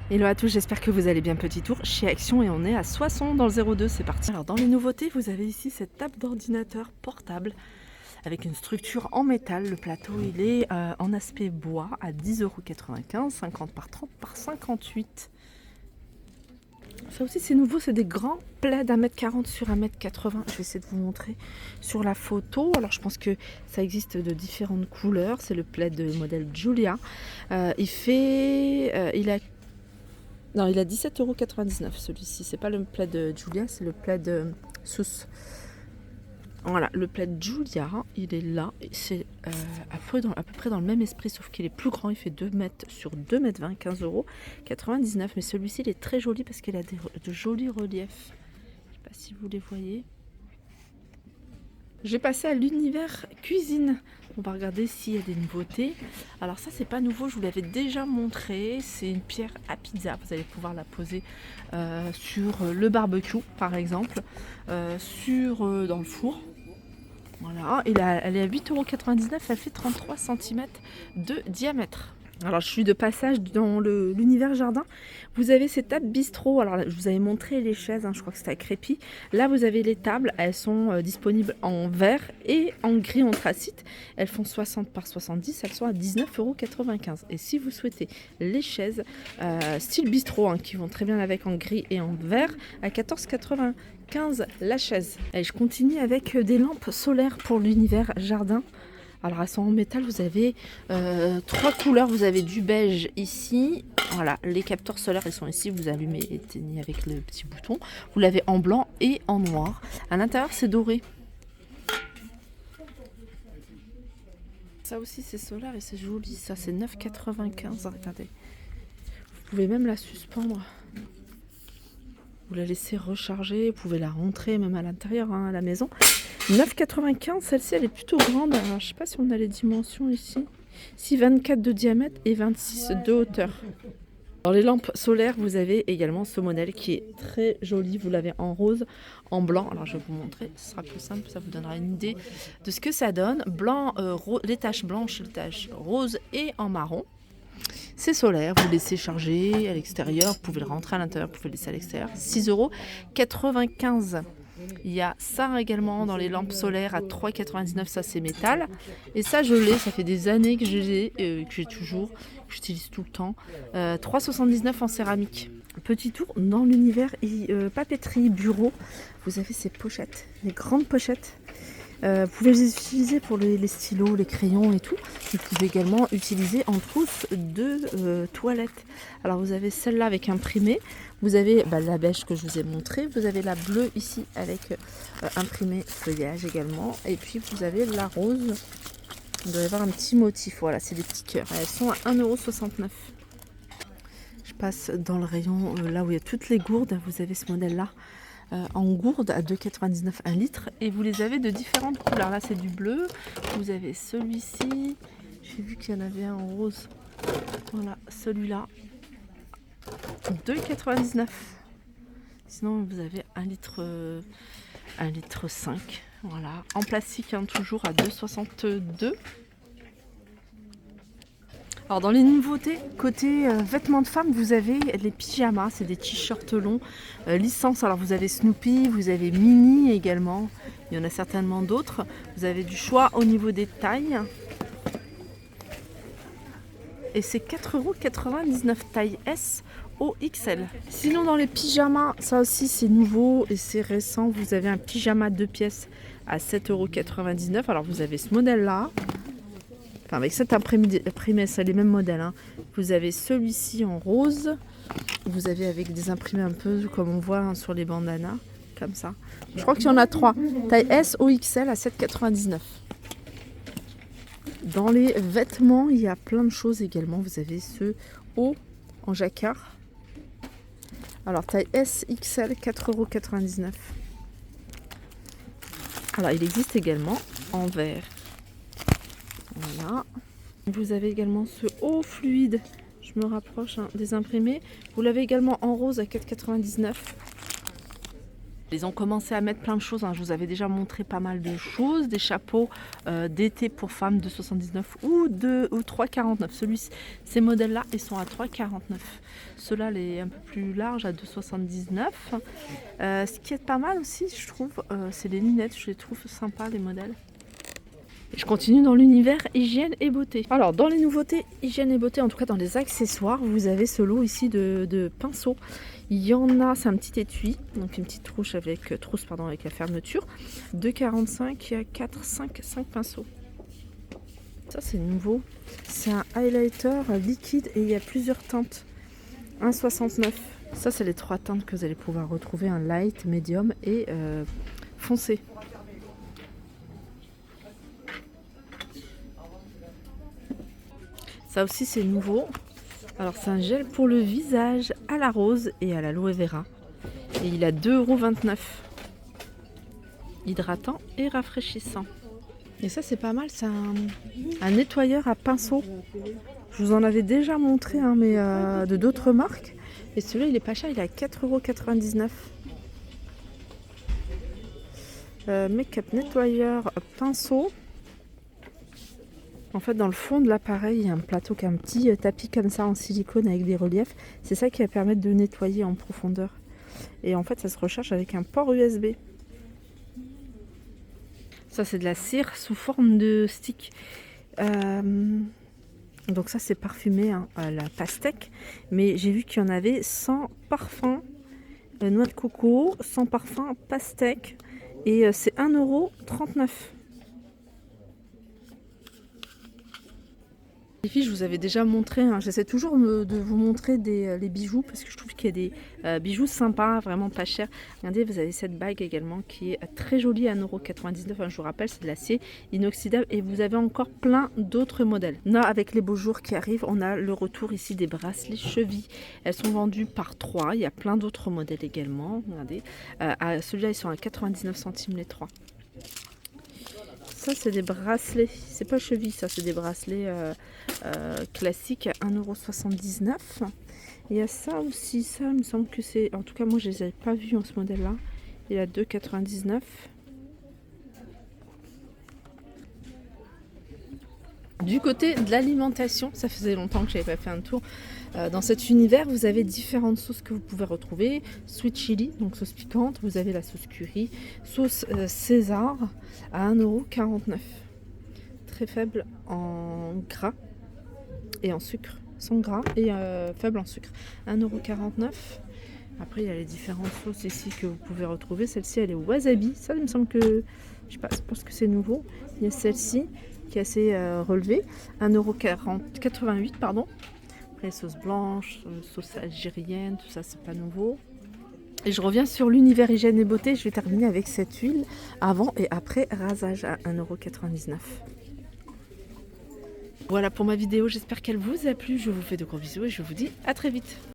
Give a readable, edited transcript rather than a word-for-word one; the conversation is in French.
Hello à tous, j'espère que vous allez bien. Petit tour chez Action et on est à Soissons dans le 02, c'est parti. Alors dans les nouveautés, vous avez ici cette table d'ordinateur portable avec une structure en métal. Le plateau il est en aspect bois à 10,95 €, 50 par 30 par 58. Ça aussi c'est nouveau, c'est des grands plaids d'1,40 m sur 1,80 m. Je vais essayer de vous montrer sur la photo. Alors je pense que ça existe de différentes couleurs. C'est le plaid de modèle Julia. Il a 17,99 € celui-ci. C'est pas le plaid de Julia, c'est le plaid Sous. Voilà, le plaid Julia, il est là. C'est à peu près dans le même esprit, sauf qu'il est plus grand. Il fait 2 mètres sur 2 mètres 20, 15,99 €. Mais celui-ci, il est très joli parce qu'il a de jolis reliefs. Je sais pas si vous les voyez. J'ai passé à l'univers cuisine. On va regarder s'il y a des nouveautés. Alors ça c'est pas nouveau, je vous l'avais déjà montré. C'est une pierre à pizza. Vous allez pouvoir la poser sur le barbecue par exemple, dans le four. Voilà, elle est à 8,99 €, elle fait 33 cm de diamètre. Alors je suis de passage dans l'univers jardin. Vous avez ces tables bistrot. Alors je vous avais montré les chaises, je crois que c'était à Crépi. Là vous avez les tables, elles sont disponibles en vert et en gris anthracite. Elles font 60 par 70, elles sont à 19,95 €. Et si vous souhaitez les chaises style bistrot, qui vont très bien avec en gris et en vert, à 14,95 € la chaise. Et je continue avec des lampes solaires pour l'univers jardin. Alors elles sont en métal, vous avez 3 couleurs, vous avez du beige ici, voilà, les capteurs solaires ils sont ici, vous allumez et éteignez avec le petit bouton, vous l'avez en blanc et en noir, à l'intérieur c'est doré. Ça aussi c'est solaire et c'est joli, ça c'est 9,95 €, regardez. Vous pouvez même la suspendre, vous la laissez recharger, vous pouvez la rentrer même à l'intérieur, à la maison. 9,95 €, celle-ci elle est plutôt grande. Alors, je sais pas si on a les dimensions ici. Si 24 de diamètre et 26 de hauteur. Dans les lampes solaires, vous avez également ce modèle qui est très joli. Vous l'avez en rose, en blanc. Alors je vais vous montrer, ce sera plus simple, ça vous donnera une idée de ce que ça donne. Blanc, les taches blanches, les taches roses et en marron. C'est solaire, vous laissez charger à l'extérieur, vous pouvez le rentrer à l'intérieur, vous pouvez le laisser à l'extérieur. 6,95 €. Il y a ça également dans les lampes solaires à 3,99 €, ça c'est métal. Et ça je l'ai, ça fait des années que j'ai toujours, que j'utilise tout le temps. 3,79 € en céramique. Petit tour dans l'univers papeterie bureau. Vous avez ces pochettes, les grandes pochettes. Vous pouvez les utiliser pour les stylos, les crayons et tout. Vous pouvez également utiliser en trousse de toilette. Alors vous avez celle-là avec imprimé. Vous avez la beige que je vous ai montré. Vous avez la bleue ici avec imprimé feuillage également. Et puis vous avez la rose. Vous doit y avoir un petit motif. Voilà, c'est des petits cœurs. Elles sont à 1,69 €. Je passe dans le rayon là où il y a toutes les gourdes. Vous avez ce modèle-là. En gourde à 2,99 € 1 litre et vous les avez de différentes couleurs. Là c'est du bleu, vous avez celui-ci, j'ai vu qu'il y en avait un en rose, voilà celui-là, 2,99 €. Sinon vous avez 1,5 litre, voilà, en plastique toujours à 2,62 €. Alors dans les nouveautés, côté vêtements de femme, vous avez les pyjamas, c'est des t-shirts longs, licence. Alors vous avez Snoopy, vous avez Minnie également, il y en a certainement d'autres. Vous avez du choix au niveau des tailles. Et c'est 4,99 € taille S au XL. Sinon dans les pyjamas, ça aussi c'est nouveau et c'est récent. Vous avez un pyjama 2 pièces à 7,99 €. Alors vous avez ce modèle-là. Enfin, avec cet imprimé, c'est les mêmes modèles. Vous avez celui-ci en rose. Vous avez avec des imprimés un peu comme on voit sur les bandanas. Comme ça. Je crois qu'il y en a 3. Taille S au XL à 7,99 €. Dans les vêtements, il y a plein de choses également. Vous avez ce haut en jacquard. Alors taille S, XL, 4,99 €. Alors il existe également en vert. Voilà. Vous avez également ce haut fluide, je me rapproche des imprimés. Vous l'avez également en rose à 4,99 €. Ils ont commencé à mettre plein de choses, hein. Je vous avais déjà montré pas mal de choses, des chapeaux d'été pour femmes de 79 ou 3,49. Ces modèles-là, ils sont à 3,49. Ceux-là, les un peu plus larges, à 2,79. Ce qui est pas mal aussi, je trouve, c'est les lunettes. Je les trouve sympas, les modèles. Je continue dans l'univers hygiène et beauté. Alors dans les nouveautés hygiène et beauté, en tout cas dans les accessoires, vous avez ce lot ici de pinceaux. Il y en a, c'est un petit étui, donc une petite trousse avec la fermeture. 2,45, il y a 5 pinceaux. Ça c'est nouveau. C'est un highlighter liquide et il y a plusieurs teintes. 1,69. Ça c'est les 3 teintes que vous allez pouvoir retrouver, un light, médium et foncé. Ça aussi c'est nouveau. Alors c'est un gel pour le visage à la rose et à l'aloe vera. Et il a 2,29 €. Hydratant et rafraîchissant. Et ça c'est pas mal, c'est un nettoyeur à pinceau. Je vous en avais déjà montré mais de d'autres marques. Et celui-là il est pas cher, il est à 4,99 €. Make-up nettoyeur pinceau. En fait, dans le fond de l'appareil, il y a un plateau qui a un petit tapis comme ça en silicone avec des reliefs. C'est ça qui va permettre de nettoyer en profondeur. Et en fait, ça se recharge avec un port USB. Ça, c'est de la cire sous forme de stick. Donc ça, c'est parfumé à la pastèque. Mais j'ai vu qu'il y en avait sans parfum, noix de coco, sans parfum, pastèque. Et c'est 1,39 €. Les filles, je vous avais déjà montré, j'essaie toujours de vous montrer les bijoux parce que je trouve qu'il y a des bijoux sympas, vraiment pas chers. Regardez, vous avez cette bague également qui est très jolie, à 1,99 €. Je vous rappelle, c'est de l'acier inoxydable et vous avez encore plein d'autres modèles. Là, avec les beaux jours qui arrivent, on a le retour ici des bracelets chevilles. Elles sont vendues par 3. Il y a plein d'autres modèles également. Regardez, celui-là, ils sont à 99 centimes les 3. Ça, c'est des bracelets, c'est pas cheville, ça, c'est des bracelets classiques à 1,79 €. Et il y a ça aussi, ça, il me semble que c'est. En tout cas, moi, je les avais pas vus en ce modèle-là. Il est à 2,99 €. Du côté de l'alimentation, ça faisait longtemps que je n'avais pas fait un tour. Dans cet univers, vous avez différentes sauces que vous pouvez retrouver. Sweet chili, donc sauce piquante. Vous avez la sauce curry, sauce César à 1,49 €. Très faible en gras et en sucre. Sans gras et faible en sucre. 1,49 €. Après, il y a les différentes sauces ici que vous pouvez retrouver. Celle-ci, elle est wasabi. Ça, il me semble que, je sais pas, je pense que c'est nouveau. Il y a celle-ci qui est assez relevée. 1,88 €, pardon. Après, sauce blanche, sauce algérienne, tout ça, c'est pas nouveau. Et je reviens sur l'univers hygiène et beauté. Je vais terminer avec cette huile avant et après rasage à 1,99 €. Voilà pour ma vidéo. J'espère qu'elle vous a plu. Je vous fais de gros bisous et je vous dis à très vite.